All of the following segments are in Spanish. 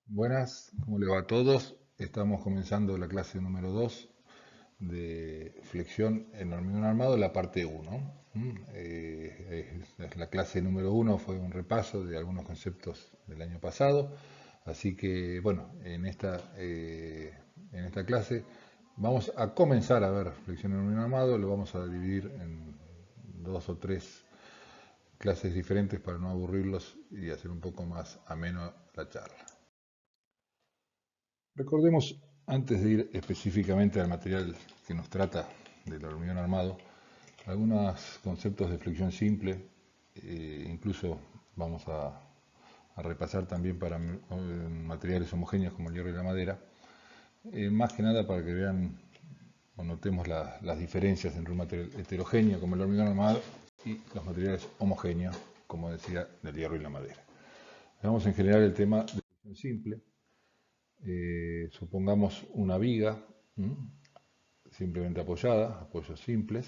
Buenas, ¿cómo le va a todos? Estamos comenzando la clase número 2 de flexión en hormigón armado, la parte 1. La clase número 1 fue un repaso de algunos conceptos del año pasado, así que bueno, en esta clase vamos a comenzar a ver flexión en hormigón armado, lo vamos a dividir en dos o tres clases diferentes para no aburrirlos y hacer un poco más ameno la charla. Recordemos, antes de ir específicamente al material que nos trata del hormigón armado, algunos conceptos de flexión simple, incluso vamos a repasar también para materiales homogéneos como el hierro y la madera, más que nada para que vean o notemos las diferencias entre un material heterogéneo como el hormigón armado y los materiales homogéneos, como decía, del hierro y la madera. Veamos en general el tema de flexión simple. Supongamos una viga, simplemente apoyada, apoyos simples,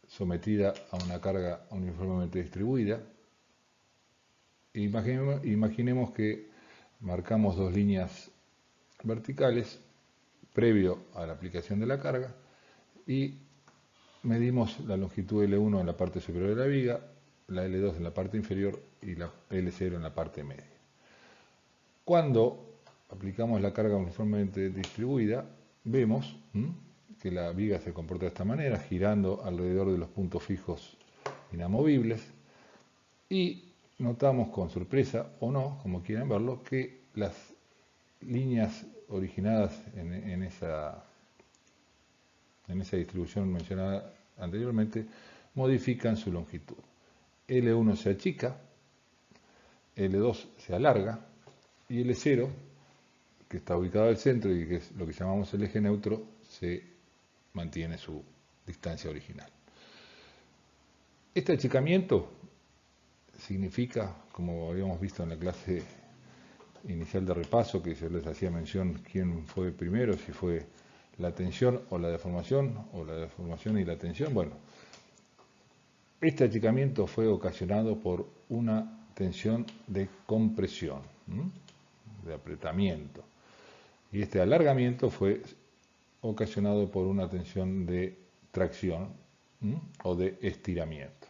sometida a una carga uniformemente distribuida. Imaginemos que marcamos dos líneas verticales previo a la aplicación de la carga y medimos la longitud L1 en la parte superior de la viga, la L2 en la parte inferior y la L0 en la parte media. Cuando aplicamos la carga uniformemente distribuida, vemos que la viga se comporta de esta manera, girando alrededor de los puntos fijos inamovibles, y notamos con sorpresa o no, como quieran verlo, que las líneas originadas en esa distribución mencionada anteriormente modifican su longitud. L1 se achica, L2 se alarga y L0, que está ubicado al centro y que es lo que llamamos el eje neutro, se mantiene su distancia original. Este achicamiento significa, como habíamos visto en la clase inicial de repaso, que se les hacía mención quién fue primero, si fue la tensión o la deformación y la tensión. Bueno, este achicamiento fue ocasionado por una tensión de compresión, de apretamiento. Y este alargamiento fue ocasionado por una tensión de tracción o de estiramiento.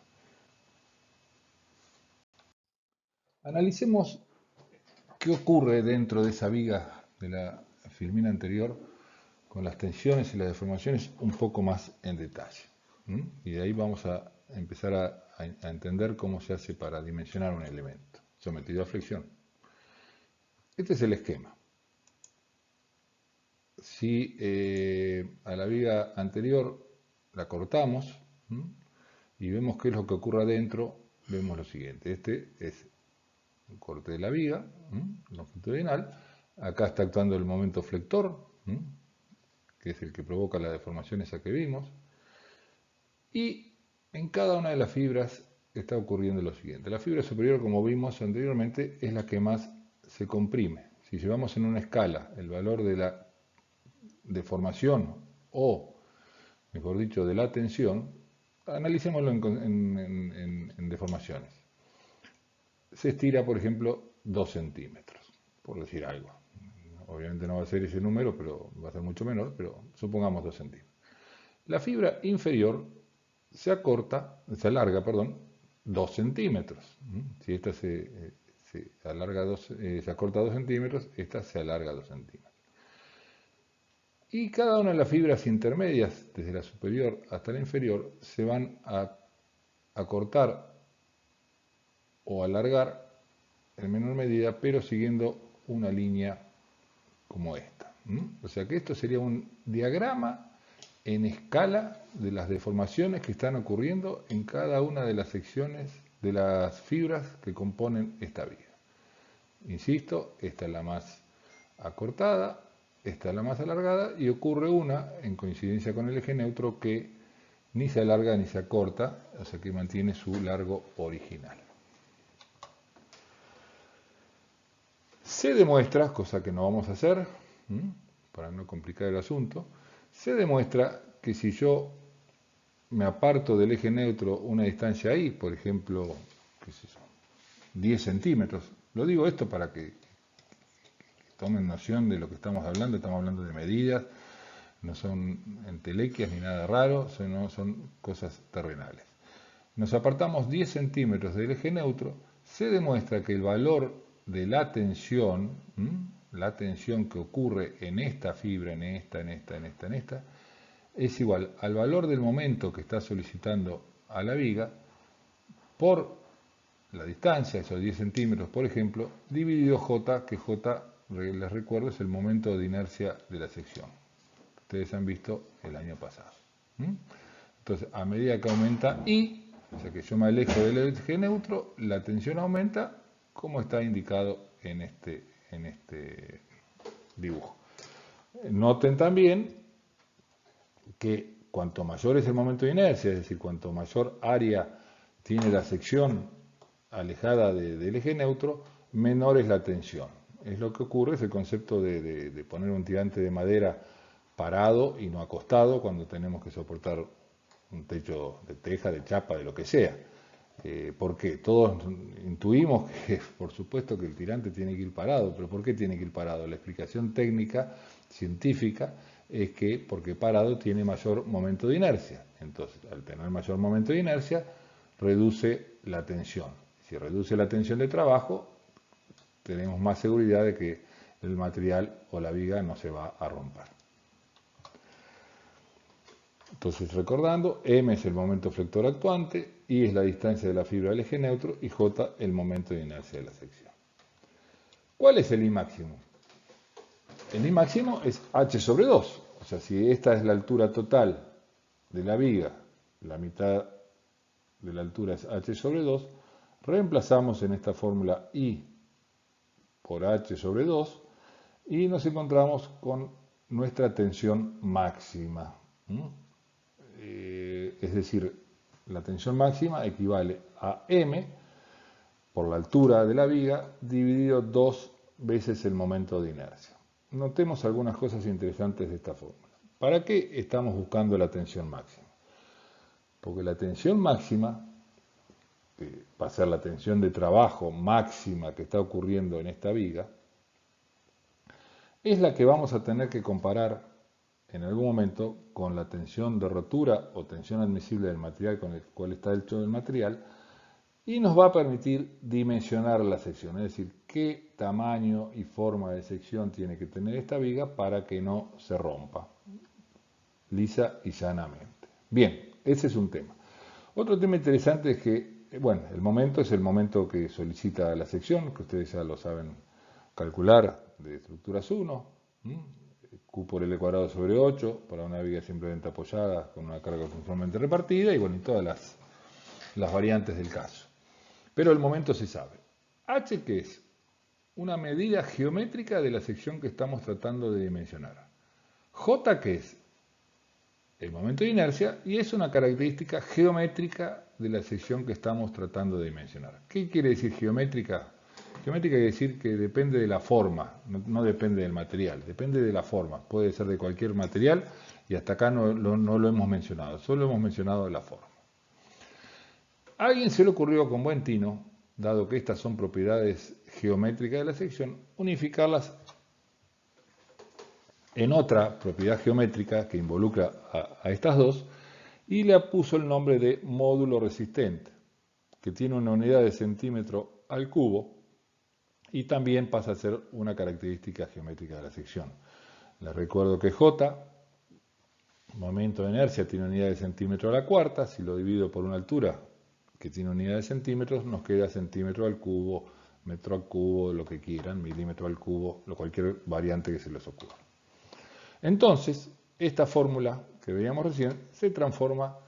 Analicemos qué ocurre dentro de esa viga de la filmina anterior con las tensiones y las deformaciones un poco más en detalle. Y de ahí vamos a empezar a entender cómo se hace para dimensionar un elemento sometido a flexión. Este es el esquema. Si a la viga anterior la cortamos y vemos qué es lo que ocurre adentro, vemos lo siguiente. Este es un corte de la viga longitudinal. Acá está actuando el momento flector, que es el que provoca la deformación esa que vimos. Y en cada una de las fibras está ocurriendo lo siguiente. La fibra superior, como vimos anteriormente, es la que más se comprime. Si llevamos en una escala el valor de la deformación o, mejor dicho, de la tensión, analicémoslo en deformaciones. Se estira, por ejemplo, 2 centímetros, por decir algo. Obviamente no va a ser ese número, pero va a ser mucho menor, pero supongamos 2 centímetros. La fibra inferior se alarga, 2 centímetros. Si esta se acorta 2 centímetros, esta se alarga 2 centímetros. Y cada una de las fibras intermedias, desde la superior hasta la inferior, se van a acortar o alargar en menor medida, pero siguiendo una línea como esta. O sea que esto sería un diagrama en escala de las deformaciones que están ocurriendo en cada una de las secciones de las fibras que componen esta viga. Insisto, esta es la más acortada, esta es la más alargada y ocurre una, en coincidencia con el eje neutro, que ni se alarga ni se acorta, o sea que mantiene su largo original. Se demuestra, cosa que no vamos a hacer, para no complicar el asunto, se demuestra que si yo me aparto del eje neutro una distancia ahí, por ejemplo, qué sé yo, 10 centímetros, lo digo esto para que tomen noción de lo que estamos hablando de medidas, no son entelequias ni nada raro, son cosas terrenales. Nos apartamos 10 centímetros del eje neutro, se demuestra que el valor de la tensión que ocurre en esta fibra, en esta, es igual al valor del momento que está solicitando a la viga por la distancia, esos 10 centímetros por ejemplo, dividido J, que J, les recuerdo, es el momento de inercia de la sección. Ustedes han visto el año pasado. Entonces, a medida que aumenta I, o sea que yo me alejo del eje neutro, la tensión aumenta como está indicado en este dibujo. Noten también que cuanto mayor es el momento de inercia, es decir, cuanto mayor área tiene la sección alejada del eje neutro, menor es la tensión. Es lo que ocurre, es el concepto de poner un tirante de madera parado y no acostado cuando tenemos que soportar un techo de teja, de chapa, de lo que sea. Porque todos intuimos que, por supuesto, que el tirante tiene que ir parado, pero ¿por qué tiene que ir parado? La explicación técnica, científica, es que porque parado tiene mayor momento de inercia. Entonces, al tener mayor momento de inercia, reduce la tensión. Si reduce la tensión de trabajo, tenemos más seguridad de que el material o la viga no se va a romper. Entonces, recordando, M es el momento flector actuante, I es la distancia de la fibra del eje neutro y J el momento de inercia de la sección. ¿Cuál es el I máximo? El I máximo es H sobre 2. O sea, si esta es la altura total de la viga, la mitad de la altura es H sobre 2, reemplazamos en esta fórmula I por H sobre 2 y nos encontramos con nuestra tensión máxima. Es decir, la tensión máxima equivale a M por la altura de la viga dividido 2 veces el momento de inercia. Notemos algunas cosas interesantes de esta fórmula. ¿Para qué estamos buscando la tensión máxima? Porque la tensión máxima, que va a ser la tensión de trabajo máxima que está ocurriendo en esta viga, es la que vamos a tener que comparar en algún momento con la tensión de rotura o tensión admisible del material con el cual está hecho el material y nos va a permitir dimensionar la sección, es decir, qué tamaño y forma de sección tiene que tener esta viga para que no se rompa, lisa y llanamente. Bien, ese es un tema. Otro tema interesante es que, bueno, el momento es el momento que solicita la sección, que ustedes ya lo saben calcular de estructuras 1, Q por L cuadrado sobre 8, para una viga simplemente apoyada con una carga conformemente repartida, y bueno, y todas las variantes del caso. Pero el momento se sabe. H, ¿qué es? Una medida geométrica de la sección que estamos tratando de dimensionar. J, ¿qué es? El momento de inercia, y es una característica geométrica de la sección que estamos tratando de dimensionar. ¿Qué quiere decir geométrica? Geométrica quiere decir que depende de la forma, no depende del material, depende de la forma. Puede ser de cualquier material y hasta acá no lo hemos mencionado, solo hemos mencionado la forma. A alguien se le ocurrió con buen tino, dado que estas son propiedades geométricas de la sección, unificarlas en otra propiedad geométrica que involucra a estas dos y le puso el nombre de módulo resistente, que tiene una unidad de centímetro al cubo y también pasa a ser una característica geométrica de la sección. Les recuerdo que J, momento de inercia, tiene unidad de centímetro a la cuarta. Si lo divido por una altura que tiene unidad de centímetros, nos queda centímetro al cubo, metro al cubo, lo que quieran, milímetro al cubo, cualquier variante que se les ocurra. Entonces, esta fórmula que veíamos recién se transforma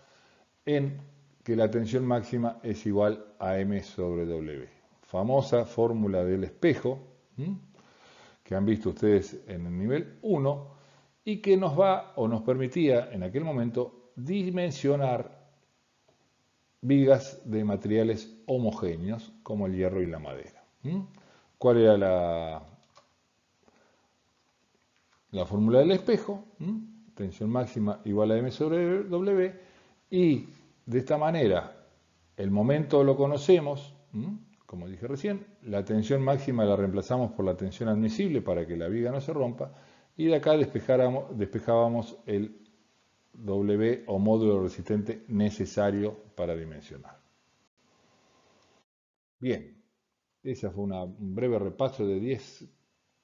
en que la tensión máxima es igual a M sobre W. Famosa fórmula del espejo, que han visto ustedes en el nivel 1, y que nos va o nos permitía en aquel momento dimensionar vigas de materiales homogéneos como el hierro y la madera. ¿Cuál era la fórmula del espejo? Tensión máxima igual a M sobre W, y de esta manera el momento lo conocemos, como dije recién, la tensión máxima la reemplazamos por la tensión admisible para que la viga no se rompa, y de acá despejábamos el W o módulo resistente necesario para dimensionar. Bien, ese fue un breve repaso de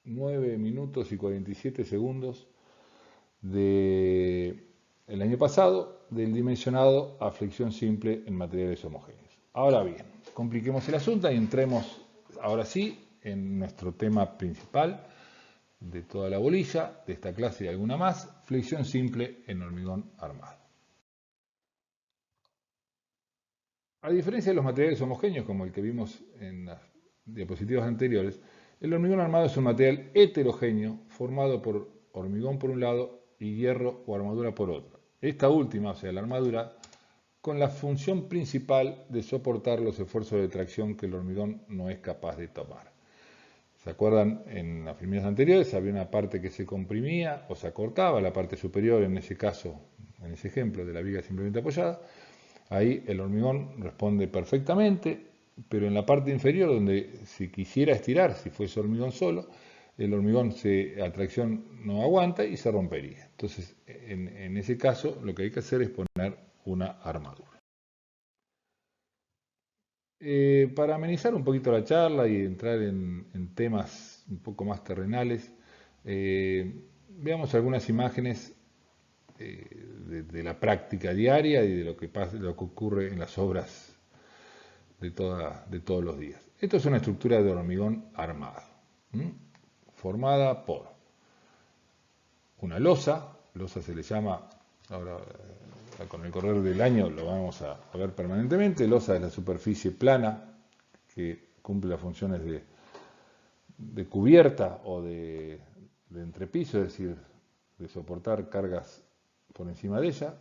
9 minutos y 47 segundos del año pasado, del dimensionado a flexión simple en materiales homogéneos. Ahora bien, compliquemos el asunto y entremos ahora sí en nuestro tema principal de toda la bolilla, de esta clase y alguna más, flexión simple en hormigón armado. A diferencia de los materiales homogéneos, como el que vimos en las diapositivas anteriores, el hormigón armado es un material heterogéneo formado por hormigón por un lado y hierro o armadura por otro. Esta última, o sea, la armadura, con la función principal de soportar los esfuerzos de tracción que el hormigón no es capaz de tomar. ¿Se acuerdan? En las filminas anteriores había una parte que se comprimía o se acortaba, la parte superior en ese caso, en ese ejemplo de la viga simplemente apoyada. Ahí el hormigón responde perfectamente, pero en la parte inferior, donde si quisiera estirar, si fuese hormigón solo, el hormigón a tracción no aguanta y se rompería. Entonces, en ese caso, lo que hay que hacer es poner una armadura. Para amenizar un poquito la charla y entrar en temas un poco más terrenales, veamos algunas imágenes de la práctica diaria y de lo que ocurre en las obras de todos los días. Esto es una estructura de hormigón armado, formada por una losa se le llama, ahora con el correr del año lo vamos a ver permanentemente. Losa es la superficie plana que cumple las funciones de cubierta o de entrepiso, es decir, de soportar cargas por encima de ella.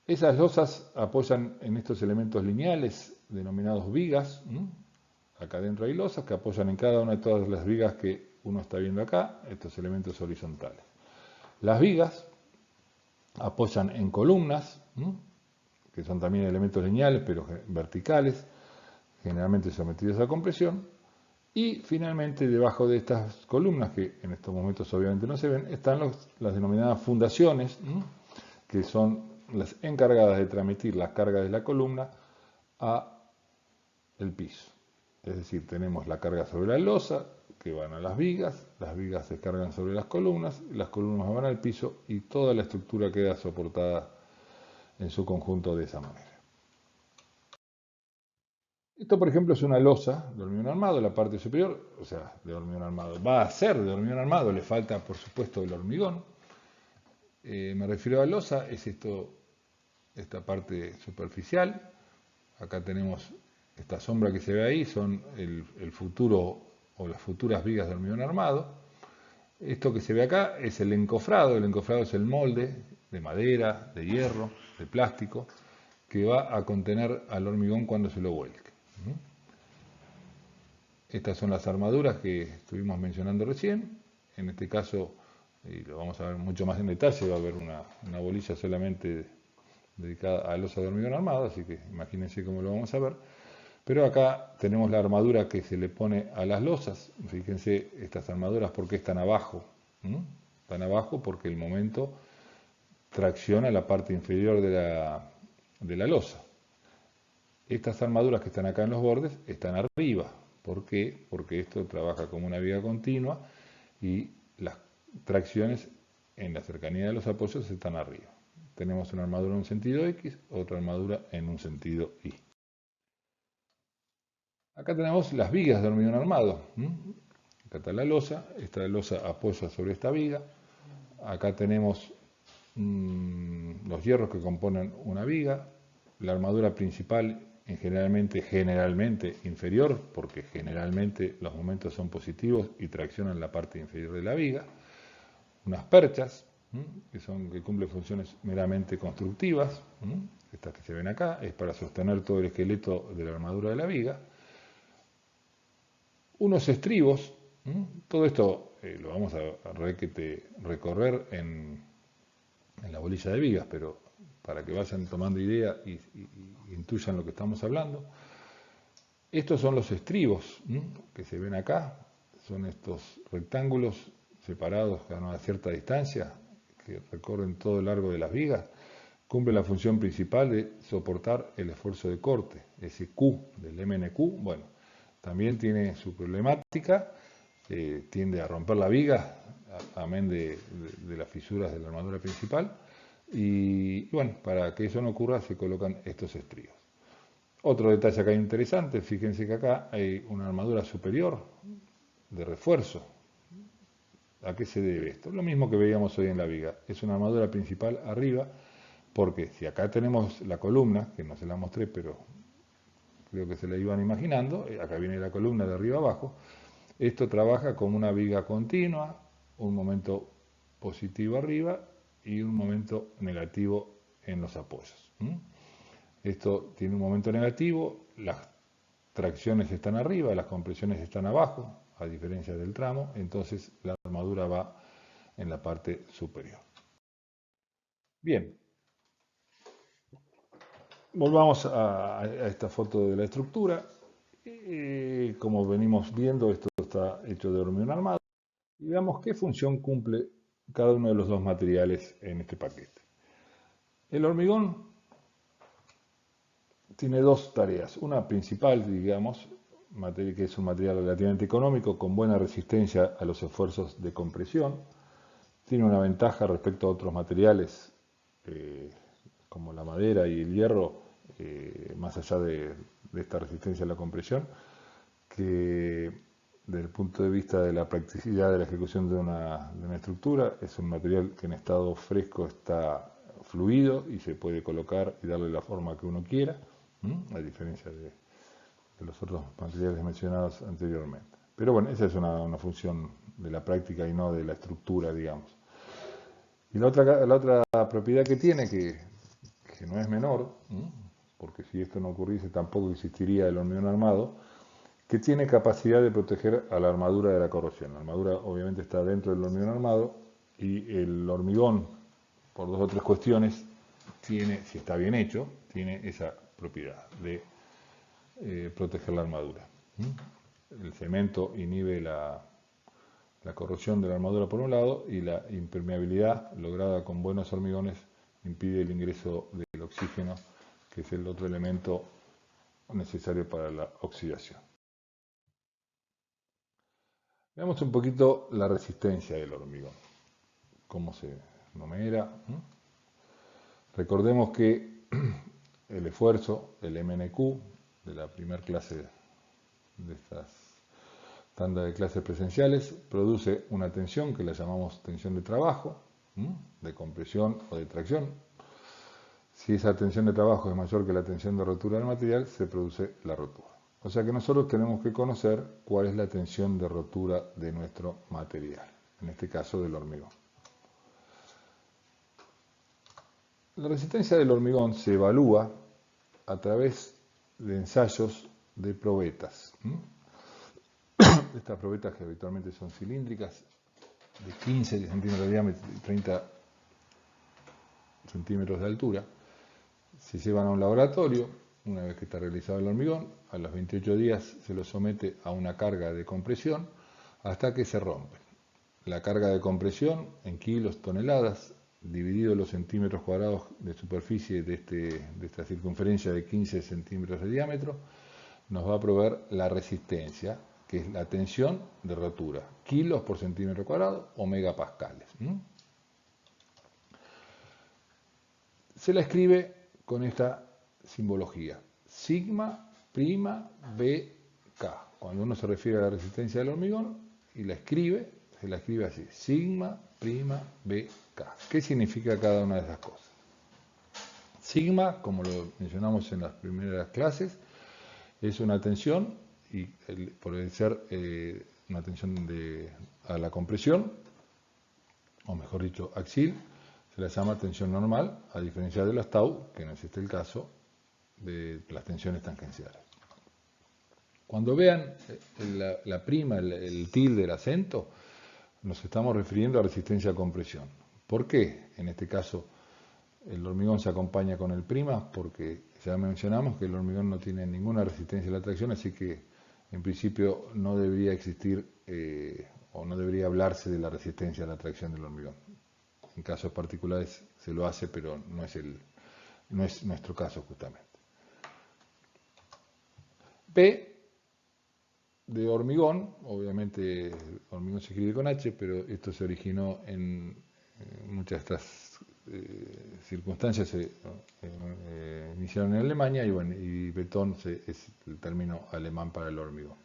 Esas losas apoyan en estos elementos lineales denominados vigas. Acá adentro hay losas que apoyan en cada una de todas las vigas que uno está viendo acá, estos elementos horizontales. Las vigas apoyan en columnas, que son también elementos lineales, pero verticales, generalmente sometidos a compresión. Y finalmente, debajo de estas columnas, que en estos momentos obviamente no se ven, están las denominadas fundaciones, que son las encargadas de transmitir las cargas de la columna a el piso. Es decir, tenemos la carga sobre la losa, que van a las vigas se cargan sobre las columnas van al piso y toda la estructura queda soportada en su conjunto de esa manera. Esto, por ejemplo, es una losa de hormigón armado, la parte superior, o sea, de hormigón armado. Va a ser de hormigón armado, le falta, por supuesto, el hormigón. Me refiero a losa, es esta parte superficial. Acá tenemos esta sombra que se ve ahí, son el futuro o las futuras vigas de hormigón armado. Esto que se ve acá es el encofrado es el molde de madera, de hierro, de plástico, que va a contener al hormigón cuando se lo vuelque. Estas son las armaduras que estuvimos mencionando recién. En este caso, y lo vamos a ver mucho más en detalle, va a haber una bolilla solamente dedicada a losa de hormigón armado, así que imagínense cómo lo vamos a ver. Pero acá tenemos la armadura que se le pone a las losas. Fíjense estas armaduras, ¿por qué están abajo? Están abajo porque el momento tracciona la parte inferior de la losa. Estas armaduras que están acá en los bordes están arriba. ¿Por qué? Porque esto trabaja como una viga continua y las tracciones en la cercanía de los apoyos están arriba. Tenemos una armadura en un sentido X, otra armadura en un sentido Y. Acá tenemos las vigas de hormigón armado. Acá está la losa, esta losa apoya sobre esta viga. Acá tenemos los hierros que componen una viga. La armadura principal generalmente inferior, porque generalmente los momentos son positivos y traccionan la parte inferior de la viga. Unas perchas, que cumplen funciones meramente constructivas. Estas que se ven acá, es para sostener todo el esqueleto de la armadura de la viga. Unos estribos, todo esto lo vamos a recorrer en la bolilla de vigas, pero para que vayan tomando idea y intuyan lo que estamos hablando. Estos son los estribos que se ven acá, son estos rectángulos separados a una cierta distancia que recorren todo el largo de las vigas, cumple la función principal de soportar el esfuerzo de corte, ese Q del MNQ, bueno, también tiene su problemática, tiende a romper la viga, amén de las fisuras de la armadura principal, y bueno, para que eso no ocurra se colocan estos estribos. Otro detalle acá interesante, fíjense que acá hay una armadura superior de refuerzo. ¿A qué se debe esto? Lo mismo que veíamos hoy en la viga. Es una armadura principal arriba, porque si acá tenemos la columna, que no se la mostré, pero creo que se la iban imaginando, acá viene la columna de arriba abajo, esto trabaja como una viga continua, un momento positivo arriba y un momento negativo en los apoyos. Esto tiene un momento negativo, las tracciones están arriba, las compresiones están abajo, a diferencia del tramo, entonces la armadura va en la parte superior. Bien, volvamos a esta foto de la estructura. Como venimos viendo, esto está hecho de hormigón armado. Y veamos qué función cumple cada uno de los dos materiales en este paquete. El hormigón tiene dos tareas. Una principal, digamos, que es un material relativamente económico, con buena resistencia a los esfuerzos de compresión. Tiene una ventaja respecto a otros materiales, como la madera y el hierro, más allá de esta resistencia a la compresión, que desde el punto de vista de la practicidad de la ejecución de una estructura, es un material que en estado fresco está fluido y se puede colocar y darle la forma que uno quiera, a diferencia de los otros materiales mencionados anteriormente. Pero bueno, esa es una función de la práctica y no de la estructura, digamos. Y la otra propiedad que tiene, que no es menor, porque si esto no ocurriese tampoco existiría el hormigón armado, que tiene capacidad de proteger a la armadura de la corrosión. La armadura obviamente está dentro del hormigón armado y el hormigón, por dos o tres cuestiones, tiene, si está bien hecho, tiene esa propiedad de proteger la armadura. El cemento inhibe la corrosión de la armadura por un lado y la impermeabilidad lograda con buenos hormigones impide el ingreso del oxígeno, que es el otro elemento necesario para la oxidación. Veamos un poquito la resistencia del hormigón, cómo se numera. Recordemos que el esfuerzo, el MNQ, de la primera clase de estas tanda de clases presenciales, produce una tensión que la llamamos tensión de trabajo, de compresión o de tracción. Si esa tensión de trabajo es mayor que la tensión de rotura del material, se produce la rotura. O sea que nosotros tenemos que conocer cuál es la tensión de rotura de nuestro material, en este caso del hormigón. La resistencia del hormigón se evalúa a través de ensayos de probetas. Estas probetas, que habitualmente son cilíndricas, de 15 centímetros de diámetro y 30 centímetros de altura, se llevan a un laboratorio. Una vez que está realizado el hormigón, a los 28 días se lo somete a una carga de compresión hasta que se rompen. La carga de compresión en kilos, toneladas, dividido los centímetros cuadrados de superficie de esta circunferencia de 15 centímetros de diámetro, nos va a proveer la resistencia, que es la tensión de rotura, kilos por centímetro cuadrado o megapascales. Se la escribe con esta simbología, sigma prima BK. Cuando uno se refiere a la resistencia del hormigón y la escribe, se la escribe así, sigma prima BK. ¿Qué significa cada una de esas cosas? Sigma, como lo mencionamos en las primeras clases, es una tensión, y puede ser una tensión a la compresión, o mejor dicho, axil, se la llama tensión normal, a diferencia de las tau, que no es este el caso, de las tensiones tangenciales. Cuando vean la prima, el tilde, el acento, nos estamos refiriendo a resistencia a compresión. ¿Por qué? En este caso, el hormigón se acompaña con el prima porque ya mencionamos que el hormigón no tiene ninguna resistencia a la tracción, así que en principio no debería existir o no debería hablarse de la resistencia a la tracción del hormigón. En casos particulares se lo hace, pero no es nuestro caso justamente. P de hormigón, obviamente hormigón se escribe con H, pero esto se originó en muchas de estas circunstancias se iniciaron en Alemania y bueno, y betón es el término alemán para el hormigón.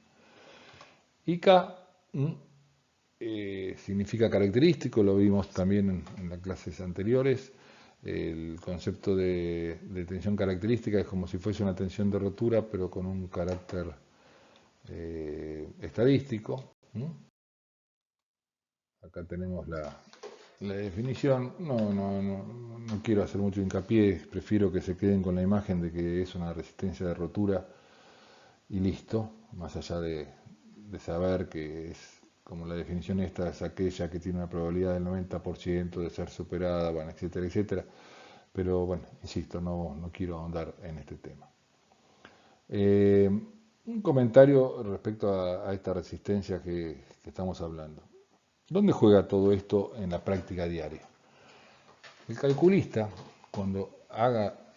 Y K significa característico, lo vimos también en las clases anteriores. El concepto de tensión característica es como si fuese una tensión de rotura, pero con un carácter estadístico. Acá tenemos la definición. No quiero hacer mucho hincapié, prefiero que se queden con la imagen de que es una resistencia de rotura y listo, más allá de saber que es, como la definición esta, es aquella que tiene una probabilidad del 90% de ser superada, bueno, etcétera, etcétera. Pero bueno, insisto, no quiero ahondar en este tema. Un comentario respecto a esta resistencia que estamos hablando. ¿Dónde juega todo esto en la práctica diaria? El calculista, cuando haga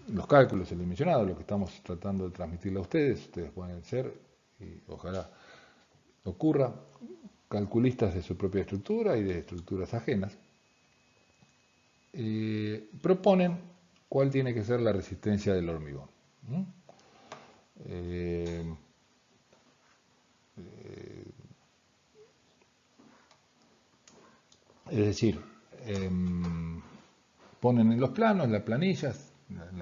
los cálculos, el dimensionado, lo que estamos tratando de transmitirle a ustedes pueden ser, y ojalá ocurra, calculistas de su propia estructura y de estructuras ajenas, proponen cuál tiene que ser la resistencia del hormigón. Es decir, ponen en los planos, en las planillas, en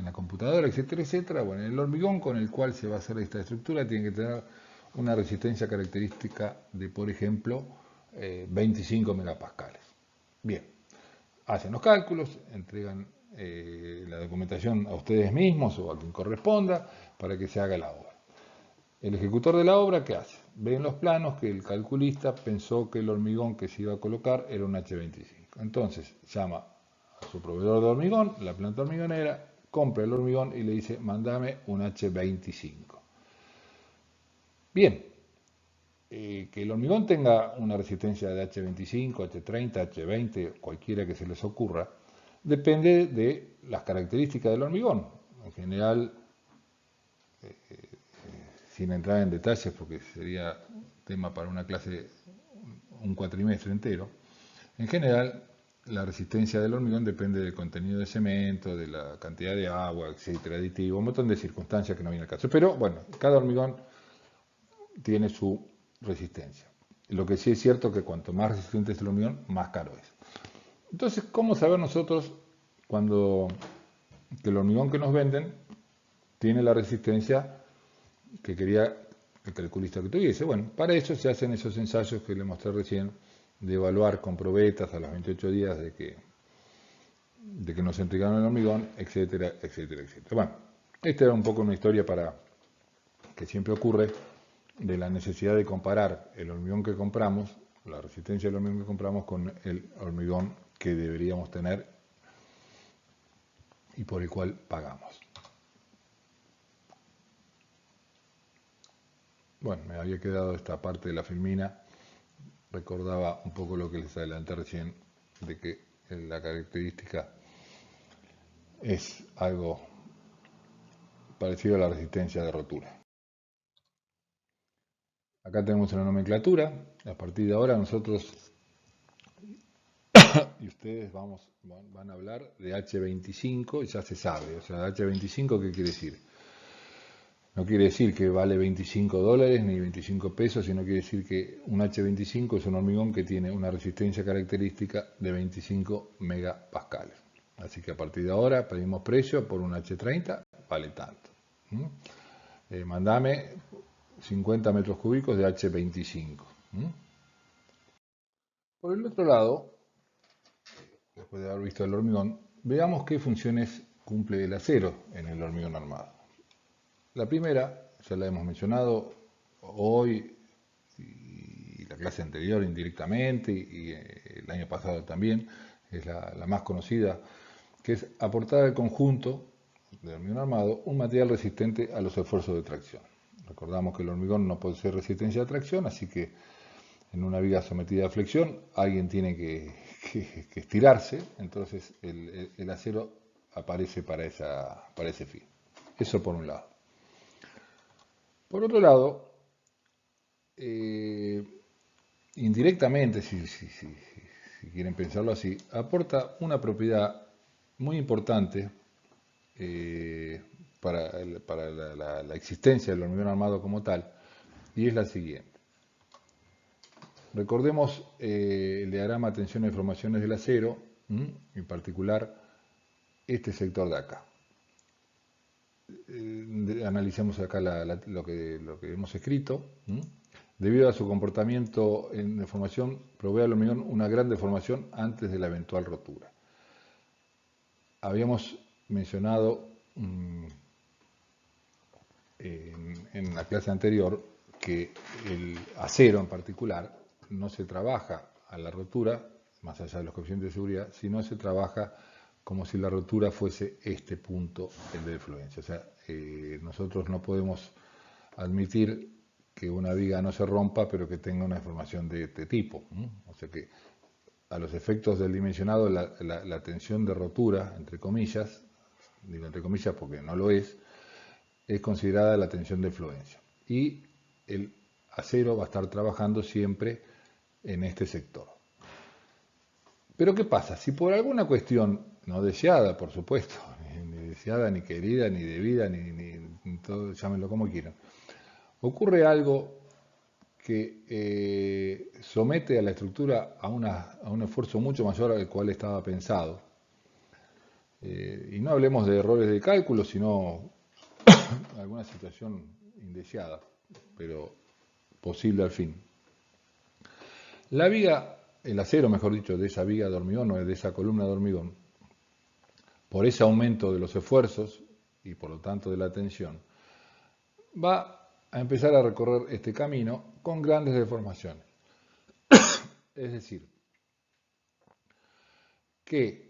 la computadora, etcétera, etcétera. Bueno, el hormigón con el cual se va a hacer esta estructura tiene que tener una resistencia característica de, por ejemplo, 25 megapascales. Bien, hacen los cálculos, entregan la documentación a ustedes mismos o a quien corresponda para que se haga la obra. El ejecutor de la obra, ¿qué hace? Ve en los planos que el calculista pensó que el hormigón que se iba a colocar era un H25. Entonces llama a su proveedor de hormigón, la planta hormigonera, compra el hormigón y le dice, mandame un H25. Bien, que el hormigón tenga una resistencia de H25, H30, H20, cualquiera que se les ocurra, depende de las características del hormigón. En general, sin entrar en detalles porque sería tema para una clase, un cuatrimestre entero, en general la resistencia del hormigón depende del contenido de cemento, de la cantidad de agua, etcétera, aditivo, un montón de circunstancias que no viene al caso. Pero bueno, cada hormigón tiene su resistencia. Lo que sí es cierto es que cuanto más resistente es el hormigón, más caro es. Entonces, ¿cómo saber nosotros cuando que el hormigón que nos venden tiene la resistencia que quería el calculista que tuviese? Bueno, para eso se hacen esos ensayos que le mostré recién, de evaluar con probetas a los 28 días de que nos entregaron el hormigón, etcétera, etcétera, etcétera. Bueno, esta era un poco una historia que siempre ocurre, de la necesidad de comparar el hormigón que compramos, la resistencia del hormigón que compramos, con el hormigón que deberíamos tener y por el cual pagamos. Bueno, me había quedado esta parte de la filmina, recordaba un poco lo que les adelanté recién, de que la característica es algo parecido a la resistencia de rotura. Acá tenemos una nomenclatura, a partir de ahora nosotros y ustedes van a hablar de H25, y ya se sabe, o sea, H25, ¿qué quiere decir? No quiere decir que vale 25 dólares ni 25 pesos, sino quiere decir que un H25 es un hormigón que tiene una resistencia característica de 25 megapascales. Así que a partir de ahora pedimos precio por un H30, vale tanto. Mandame 50 metros cúbicos de H25. Por el otro lado, después de haber visto el hormigón, veamos qué funciones cumple el acero en el hormigón armado. La primera, ya la hemos mencionado hoy y la clase anterior indirectamente y el año pasado también, es la más conocida, que es aportar al conjunto de hormigón armado un material resistente a los esfuerzos de tracción. Recordamos que el hormigón no posee resistencia a tracción, así que en una viga sometida a flexión alguien tiene que estirarse, entonces el acero aparece para ese fin. Eso por un lado. Por otro lado, indirectamente, si quieren pensarlo así, aporta una propiedad muy importante para la existencia del hormigón armado como tal, y es la siguiente. Recordemos el diagrama tensiones-deformaciones del acero, en particular este sector de acá. Analicemos acá lo que hemos escrito. Debido a su comportamiento en deformación, provee al hormigón una gran deformación antes de la eventual rotura. Habíamos mencionado en la clase anterior que el acero en particular no se trabaja a la rotura, más allá de los coeficientes de seguridad, sino se trabaja como si la rotura fuese este punto, el de fluencia. O sea, nosotros no podemos admitir que una viga no se rompa, pero que tenga una deformación de este tipo. O sea que a los efectos del dimensionado, la tensión de rotura, entre comillas, digo entre comillas porque no lo es considerada la tensión de fluencia. Y el acero va a estar trabajando siempre en este sector. Pero ¿qué pasa? Si por alguna cuestión no deseada, por supuesto, ni deseada, ni querida, ni debida, ni todo, llámenlo como quieran, ocurre algo que somete a la estructura a un esfuerzo mucho mayor al cual estaba pensado, y no hablemos de errores de cálculo, sino alguna situación indeseada, pero posible al fin. La viga, el acero, mejor dicho, de esa viga de hormigón o de esa columna de hormigón, por ese aumento de los esfuerzos y por lo tanto de la tensión, va a empezar a recorrer este camino con grandes deformaciones. Es decir, que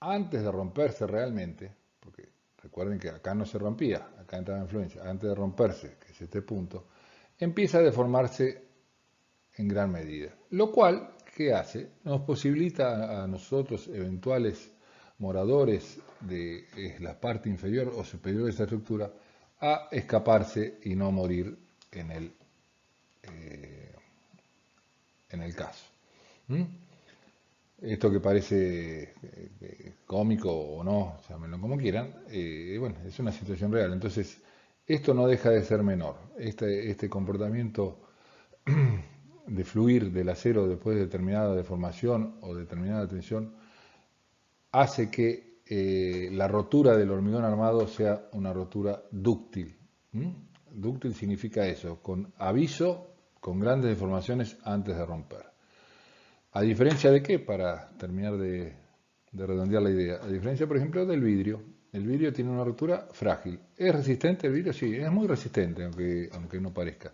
antes de romperse realmente, porque recuerden que acá no se rompía, acá entraba en fluencia, antes de romperse, que es este punto, empieza a deformarse en gran medida. Lo cual, ¿qué hace? Nos posibilita a nosotros, eventuales moradores de la parte inferior o superior de esta estructura, a escaparse y no morir en el caso. Esto que parece cómico o no, llámenlo como quieran, bueno, es una situación real. Entonces, esto no deja de ser menor. Este comportamiento de fluir del acero después de determinada deformación o determinada tensión hace que la rotura del hormigón armado sea una rotura dúctil. Dúctil significa eso, con aviso, con grandes deformaciones antes de romper. ¿A diferencia de qué? Para terminar de redondear la idea. A diferencia, por ejemplo, del vidrio. El vidrio tiene una rotura frágil. ¿Es resistente el vidrio? Sí, es muy resistente, aunque no parezca.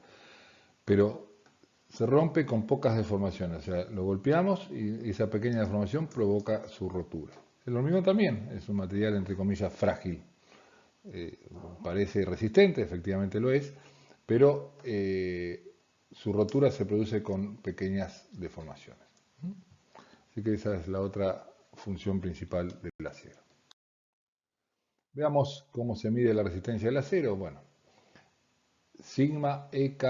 Pero se rompe con pocas deformaciones. O sea, lo golpeamos y esa pequeña deformación provoca su rotura. El hormigón también es un material, entre comillas, frágil. Parece resistente, efectivamente lo es, pero su rotura se produce con pequeñas deformaciones. Así que esa es la otra función principal del acero. Veamos cómo se mide la resistencia del acero. Bueno, sigma EK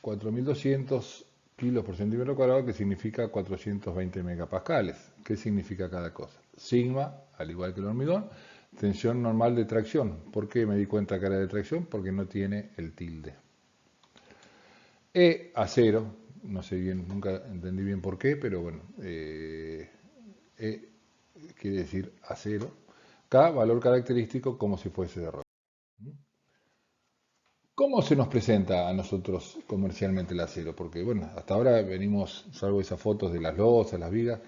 4200 kilos por centímetro cuadrado, que significa 420 megapascales. ¿Qué significa cada cosa? Sigma, al igual que el hormigón, tensión normal de tracción. ¿Por qué me di cuenta que era de tracción? Porque no tiene el tilde. E, acero, no sé bien, nunca entendí bien por qué, pero bueno, E quiere decir acero. K, valor característico, como si fuese de roca. ¿Cómo se nos presenta a nosotros comercialmente el acero? Porque, bueno, hasta ahora venimos, salvo esas fotos de las losas, las vigas,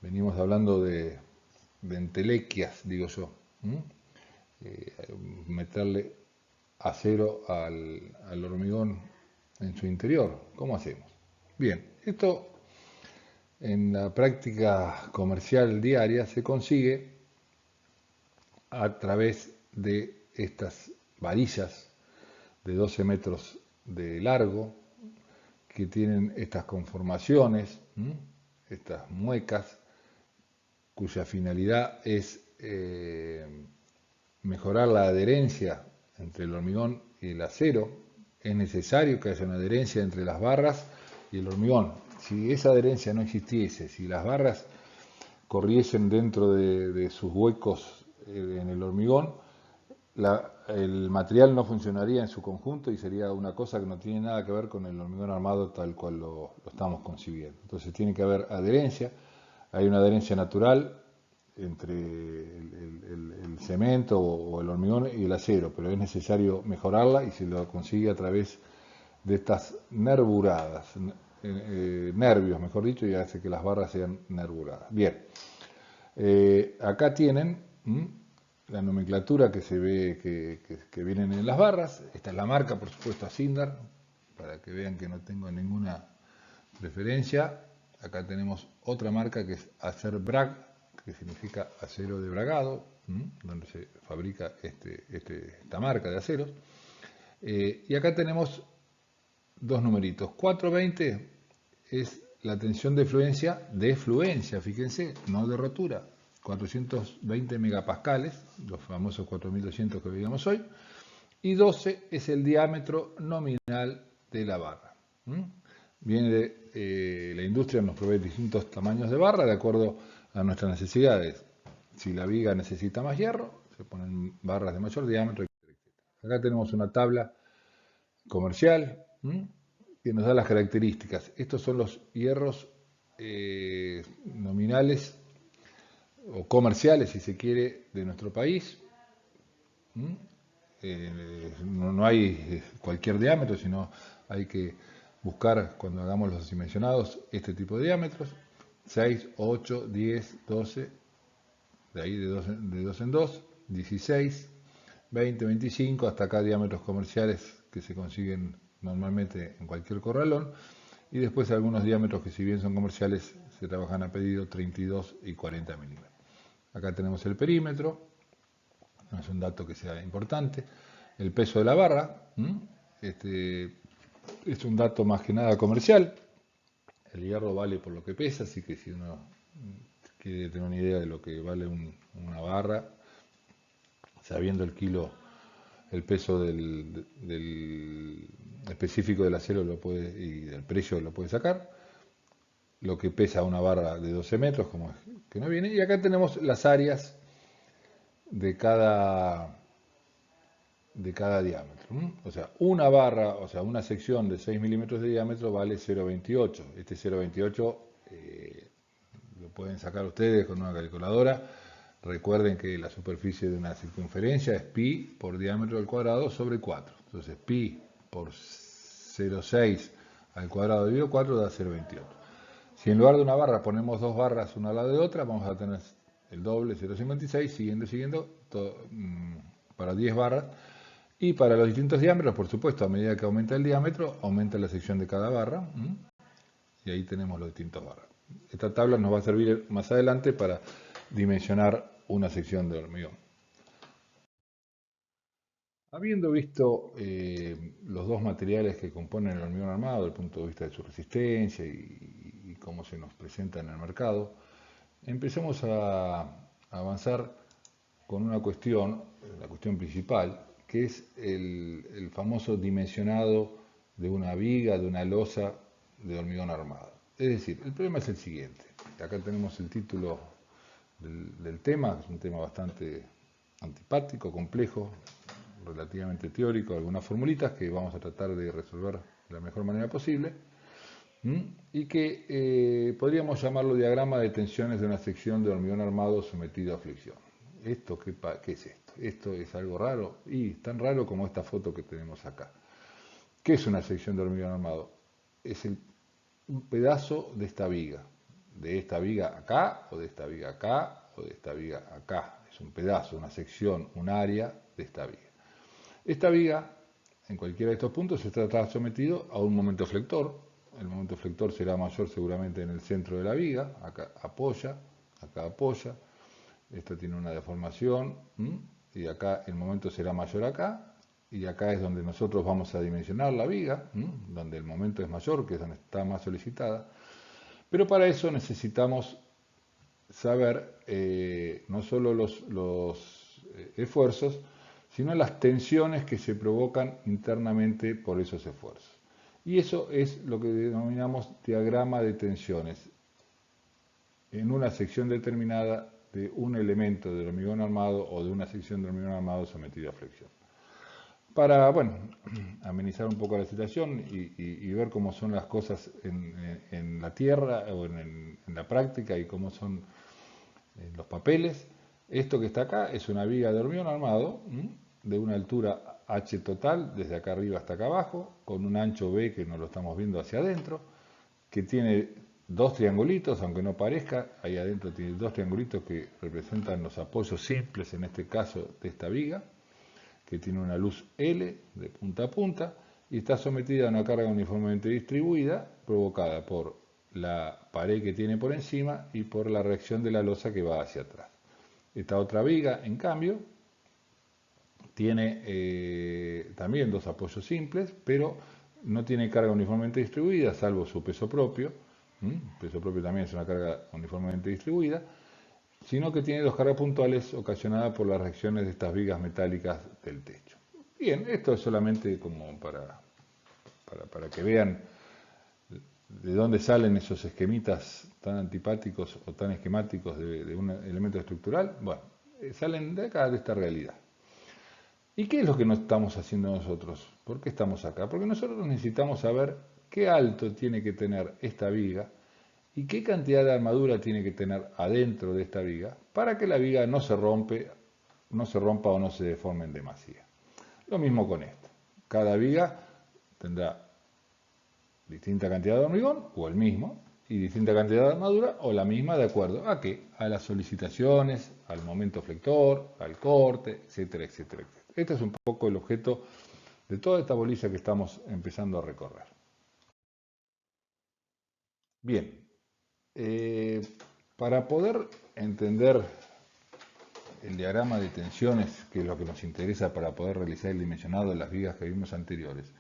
venimos hablando de entelequias, digo yo. Meterle acero al hormigón en su interior. ¿Cómo hacemos? Bien, esto en la práctica comercial diaria se consigue a través de estas varillas de 12 metros de largo que tienen estas conformaciones, estas muecas, cuya finalidad es mejorar la adherencia entre el hormigón y el acero. Es necesario que haya una adherencia entre las barras y el hormigón. Si esa adherencia no existiese, si las barras corriesen dentro de sus huecos en el hormigón, el material no funcionaría en su conjunto y sería una cosa que no tiene nada que ver con el hormigón armado tal cual lo estamos concibiendo. Entonces tiene que haber adherencia, hay una adherencia natural entre el cemento o el hormigón y el acero, pero es necesario mejorarla y se lo consigue a través de estas nervuradas, nervios mejor dicho, y hace que las barras sean nervuradas. Bien, acá tienen la nomenclatura que se ve que vienen en las barras. Esta es la marca, por supuesto, Asindar, para que vean que no tengo ninguna referencia. Acá tenemos otra marca que es Acerbrag, que significa acero de bragado, donde se fabrica esta marca de aceros. Y acá tenemos dos numeritos. 420 es la tensión de fluencia, fíjense, no de rotura. 420 megapascales, los famosos 4200 que veíamos hoy. Y 12 es el diámetro nominal de la barra. Viene de la industria, nos provee distintos tamaños de barra de acuerdo a nuestras necesidades. Si la viga necesita más hierro, se ponen barras de mayor diámetro, etc. Acá tenemos una tabla comercial que nos da las características. Estos son los hierros nominales o comerciales, si se quiere, de nuestro país. No hay cualquier diámetro, sino hay que buscar, cuando hagamos los dimensionados, este tipo de diámetros. 6, 8, 10, 12, de ahí de 2 en 2, 16, 20, 25, hasta acá diámetros comerciales que se consiguen normalmente en cualquier corralón, y después algunos diámetros que, si bien son comerciales, se trabajan a pedido, 32 y 40 milímetros. Acá tenemos el perímetro, no es un dato que sea importante. El peso de la barra, es un dato más que nada comercial. El hierro vale por lo que pesa, así que si uno quiere tener una idea de lo que vale una barra, sabiendo el kilo, el peso del específico del acero y del precio lo puede sacar. Lo que pesa una barra de 12 metros, como es que no viene. Y acá tenemos las áreas de cada diámetro. O sea, una barra, o sea, una sección de 6 milímetros de diámetro vale 0,28. Este 0,28 lo pueden sacar ustedes con una calculadora. Recuerden que la superficie de una circunferencia es pi por diámetro al cuadrado sobre 4. Entonces, pi por 0,6 al cuadrado dividido 4 da 0,28. Si en lugar de una barra ponemos dos barras una al lado de otra, vamos a tener el doble, 0,56, siguiendo, para 10 barras. Y para los distintos diámetros, por supuesto, a medida que aumenta el diámetro, aumenta la sección de cada barra. Y ahí tenemos los distintos barras. Esta tabla nos va a servir más adelante para dimensionar una sección de hormigón. Habiendo visto los dos materiales que componen el hormigón armado desde el punto de vista de su resistencia y cómo se nos presenta en el mercado, empezamos a avanzar con una cuestión, la cuestión principal, que es el famoso dimensionado de una viga, de una losa de hormigón armado. Es decir, el problema es el siguiente. Acá tenemos el título del tema, es un tema bastante antipático, complejo, relativamente teórico, algunas formulitas que vamos a tratar de resolver de la mejor manera posible, y que podríamos llamarlo diagrama de tensiones de una sección de hormigón armado sometido a fricción. ¿Esto qué es esto? Esto es algo raro, y tan raro como esta foto que tenemos acá. ¿Qué es una sección de hormigón armado? Es un pedazo de esta viga acá, o de esta viga acá, o de esta viga acá. Es un pedazo, una sección, un área de esta viga. Esta viga, en cualquiera de estos puntos, está sometido a un momento flector. El momento flector será mayor seguramente en el centro de la viga, acá apoya, Esta tiene una deformación, y acá el momento será mayor acá, y acá es donde nosotros vamos a dimensionar la viga, donde el momento es mayor, que es donde está más solicitada. Pero para eso necesitamos saber no solo los esfuerzos, sino las tensiones que se provocan internamente por esos esfuerzos. Y eso es lo que denominamos diagrama de tensiones. En una sección determinada de un elemento del hormigón armado o de una sección de hormigón armado sometido a flexión. Para, bueno, amenizar un poco la situación y ver cómo son las cosas en la tierra o en la práctica y cómo son los papeles. Esto que está acá es una viga de hormigón armado de una altura H total, desde acá arriba hasta acá abajo, con un ancho B que nos lo estamos viendo hacia adentro, que tiene dos triangulitos, aunque no parezca, ahí adentro tiene dos triangulitos que representan los apoyos simples, en este caso de esta viga, que tiene una luz L de punta a punta y está sometida a una carga uniformemente distribuida provocada por la pared que tiene por encima y por la reacción de la losa que va hacia atrás. Esta otra viga, en cambio, tiene también dos apoyos simples, pero no tiene carga uniformemente distribuida, salvo su peso propio. El peso propio también es una carga uniformemente distribuida, sino que tiene dos cargas puntuales ocasionadas por las reacciones de estas vigas metálicas del techo. Bien, esto es solamente como para que vean de dónde salen esos esquemitas tan antipáticos o tan esquemáticos de un elemento estructural. Bueno, salen de acá, de esta realidad. ¿Y qué es lo que no estamos haciendo nosotros? ¿Por qué estamos acá? Porque nosotros necesitamos saber qué alto tiene que tener esta viga y qué cantidad de armadura tiene que tener adentro de esta viga para que la viga no se rompa o no se deforme en demasía. Lo mismo con esto. Cada viga tendrá distinta cantidad de hormigón o el mismo y distinta cantidad de armadura o la misma de acuerdo a qué, a las solicitaciones, al momento flector, al corte, etcétera, etcétera, etcétera. Este es un poco el objeto de toda esta bolilla que estamos empezando a recorrer. Bien, para poder entender el diagrama de tensiones, que es lo que nos interesa para poder realizar el dimensionado de las vigas que vimos anteriores,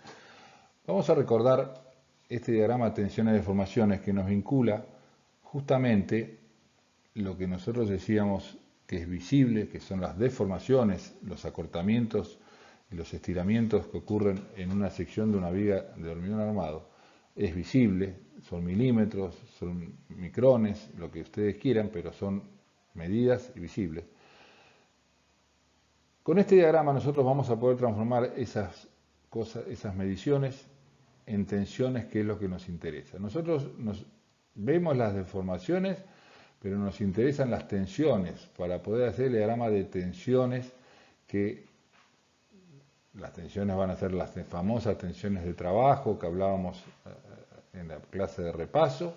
vamos a recordar este diagrama de tensiones y deformaciones que nos vincula justamente lo que nosotros decíamos que es visible, que son las deformaciones, los acortamientos y los estiramientos que ocurren en una sección de una viga de hormigón armado. Es visible, son milímetros, son micrones, lo que ustedes quieran, pero son medidas y visibles. Con este diagrama nosotros vamos a poder transformar esas mediciones en tensiones, que es lo que nos interesa. Nosotros vemos las deformaciones, pero nos interesan las tensiones, para poder hacer el diagrama de tensiones, que las tensiones van a ser las famosas tensiones de trabajo que hablábamos en la clase de repaso.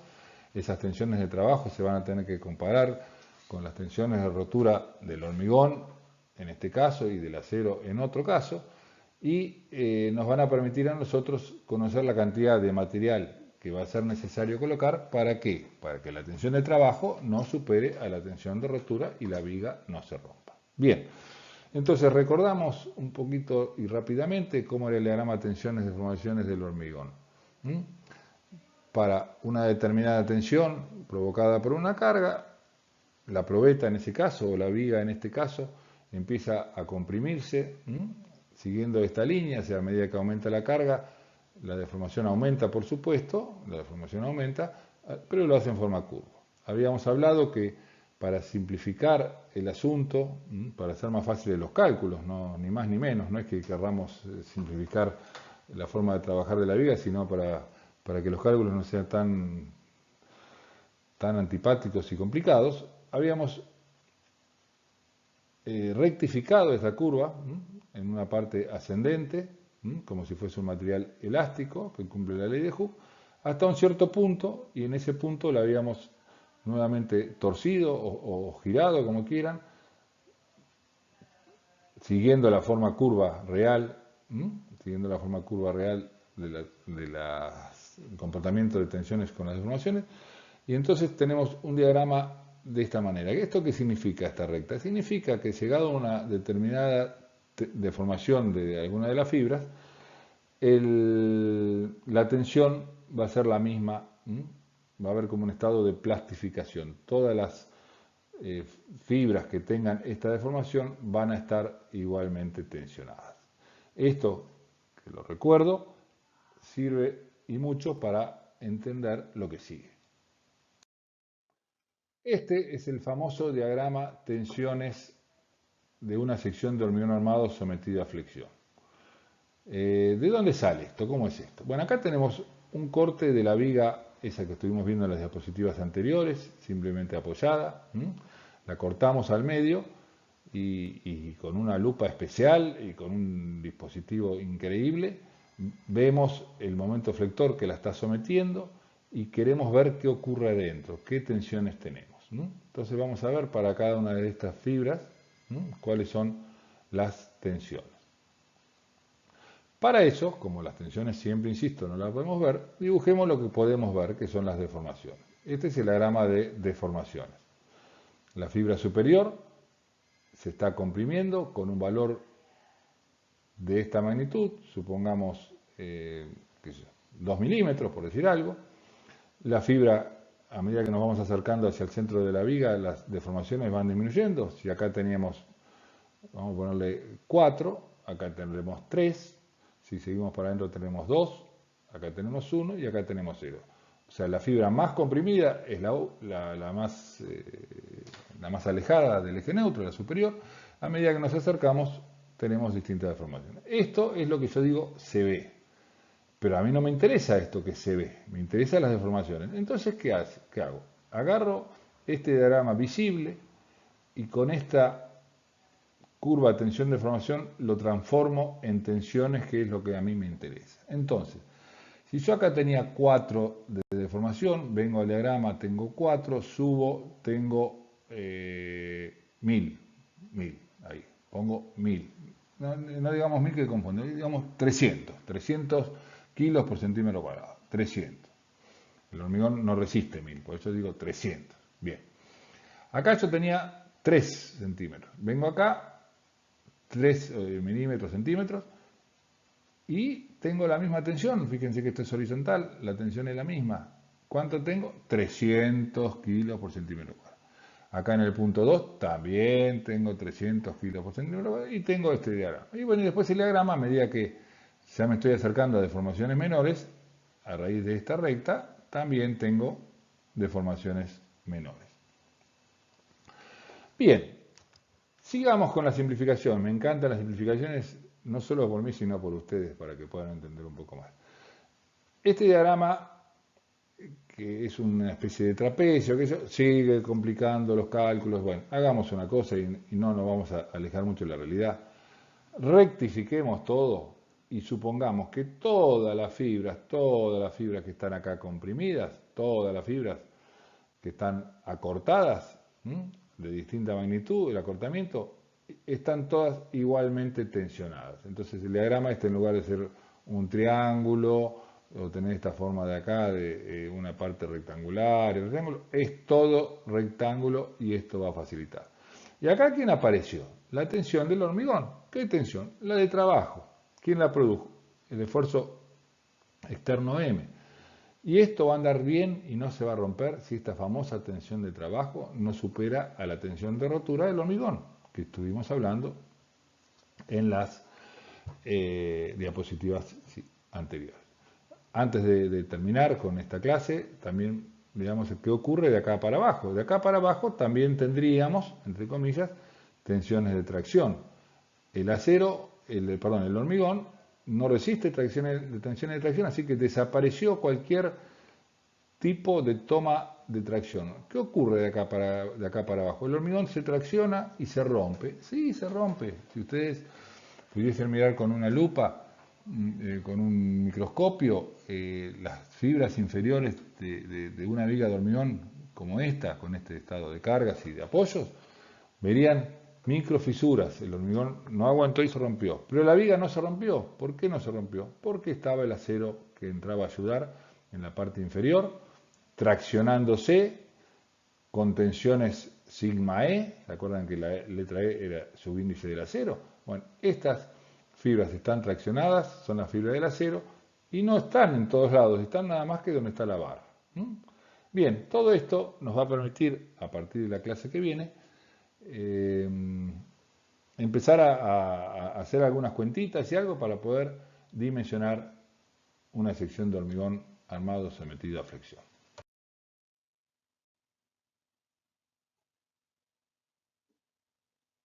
Esas tensiones de trabajo se van a tener que comparar con las tensiones de rotura del hormigón, en este caso, y del acero en otro caso, y nos van a permitir a nosotros conocer la cantidad de material que va a ser necesario colocar. ¿Para qué? Para que la tensión de trabajo no supere a la tensión de rotura y la viga no se rompa. Bien, entonces recordamos un poquito y rápidamente cómo era el diagrama de tensiones y deformaciones del hormigón. Para una determinada tensión provocada por una carga, la probeta en ese caso, o la viga en este caso, empieza a comprimirse, siguiendo esta línea. O sea, a medida que aumenta la carga, la deformación aumenta, por supuesto, la deformación aumenta, pero lo hace en forma curva. Habíamos hablado que para simplificar el asunto, para hacer más fáciles los cálculos, no, ni más ni menos, no es que querramos simplificar la forma de trabajar de la viga, sino para que los cálculos no sean tan antipáticos y complicados, habíamos rectificado esta curva en una parte ascendente, como si fuese un material elástico que cumple la ley de Hooke, hasta un cierto punto, y en ese punto la habíamos nuevamente torcido o girado, como quieran, siguiendo la forma curva real, siguiendo la forma curva real del comportamiento de tensiones con las deformaciones, y entonces tenemos un diagrama de esta manera. ¿Esto qué significa esta recta? Significa que llegado a una determinada deformación de alguna de las fibras, la tensión va a ser la misma, va a haber como un estado de plastificación. Todas las fibras que tengan esta deformación van a estar igualmente tensionadas. Esto, que lo recuerdo, sirve y mucho para entender lo que sigue. Este es el famoso diagrama tensiones de una sección de hormigón armado sometido a flexión. ¿De dónde sale esto? ¿Cómo es esto? Bueno, acá tenemos un corte de la viga, esa que estuvimos viendo en las diapositivas anteriores, simplemente apoyada. La cortamos al medio y con una lupa especial y con un dispositivo increíble, vemos el momento flector que la está sometiendo y queremos ver qué ocurre adentro, qué tensiones tenemos. Entonces vamos a ver para cada una de estas fibras cuáles son las tensiones. Para eso, como las tensiones siempre, insisto, no las podemos ver, dibujemos lo que podemos ver, que son las deformaciones. Este es el diagrama de deformaciones. La fibra superior se está comprimiendo con un valor de esta magnitud, supongamos 2 milímetros, por decir algo. La fibra, a medida que nos vamos acercando hacia el centro de la viga, las deformaciones van disminuyendo. Si acá teníamos, vamos a ponerle 4, acá tendremos 3. Si seguimos para adentro tenemos 2, acá tenemos 1 y acá tenemos 0. O sea, la fibra más comprimida es la más alejada del eje neutro, la superior. A medida que nos acercamos tenemos distintas deformaciones. Esto es lo que yo digo se ve. Pero a mí no me interesa esto que se ve, me interesan las deformaciones. Entonces, ¿qué hago? Agarro este diagrama visible y con esta curva de tensión-deformación lo transformo en tensiones, que es lo que a mí me interesa. Entonces, si yo acá tenía 4 de deformación, vengo al diagrama, tengo 4, subo, tengo 1000, ahí, pongo 1000. No digamos 1000 que confundo, digamos 300 kilos por centímetro cuadrado, 300. El hormigón no resiste 1000, por eso digo 300. Bien. Acá yo tenía 3 centímetros. Vengo acá, 3 milímetros, centímetros, y tengo la misma tensión. Fíjense que esto es horizontal, la tensión es la misma. ¿Cuánto tengo? 300 kilos por centímetro cuadrado. Acá en el punto 2 también tengo 300 kilos por centímetro cuadrado y tengo este diagrama. Y bueno, y después el diagrama, a medida que ya me estoy acercando a deformaciones menores, a raíz de esta recta, también tengo deformaciones menores. Bien, sigamos con la simplificación. Me encantan las simplificaciones, no solo por mí, sino por ustedes, para que puedan entender un poco más. Este diagrama, que es una especie de trapecio, que sigue complicando los cálculos. Bueno, hagamos una cosa y no nos vamos a alejar mucho de la realidad. Rectifiquemos todo y supongamos que todas las fibras que están acá comprimidas, todas las fibras que están acortadas, de distinta magnitud, el acortamiento, están todas igualmente tensionadas. Entonces el diagrama en lugar de ser un triángulo o tener esta forma de acá de una parte rectangular, es todo rectángulo y esto va a facilitar. Y acá, ¿quién apareció? La tensión del hormigón. ¿Qué tensión? La de trabajo. ¿Quién la produjo? El esfuerzo externo M. Y esto va a andar bien y no se va a romper si esta famosa tensión de trabajo no supera a la tensión de rotura del hormigón, que estuvimos hablando en las diapositivas anteriores. Antes de terminar con esta clase, también veamos qué ocurre de acá para abajo. De acá para abajo también tendríamos, entre comillas, tensiones de tracción. El el hormigón no resiste tensiones de tracción, así que desapareció cualquier tipo de toma de tracción. ¿Qué ocurre de acá para abajo? El hormigón se tracciona y se rompe. Sí, se rompe. Si ustedes pudiesen mirar con una lupa, con un microscopio, las fibras inferiores de una viga de hormigón como esta, con este estado de cargas y de apoyos, verían microfisuras. El hormigón no aguantó y se rompió. Pero la viga no se rompió. ¿Por qué no se rompió? Porque estaba el acero que entraba a ayudar en la parte inferior, traccionándose con tensiones sigma E, ¿se acuerdan que la letra E era subíndice del acero? Bueno, estas fibras están traccionadas, son las fibras del acero, y no están en todos lados, están nada más que donde está la barra. Bien, todo esto nos va a permitir, a partir de la clase que viene, empezar a hacer algunas cuentitas y algo para poder dimensionar una sección de hormigón armado sometido a flexión.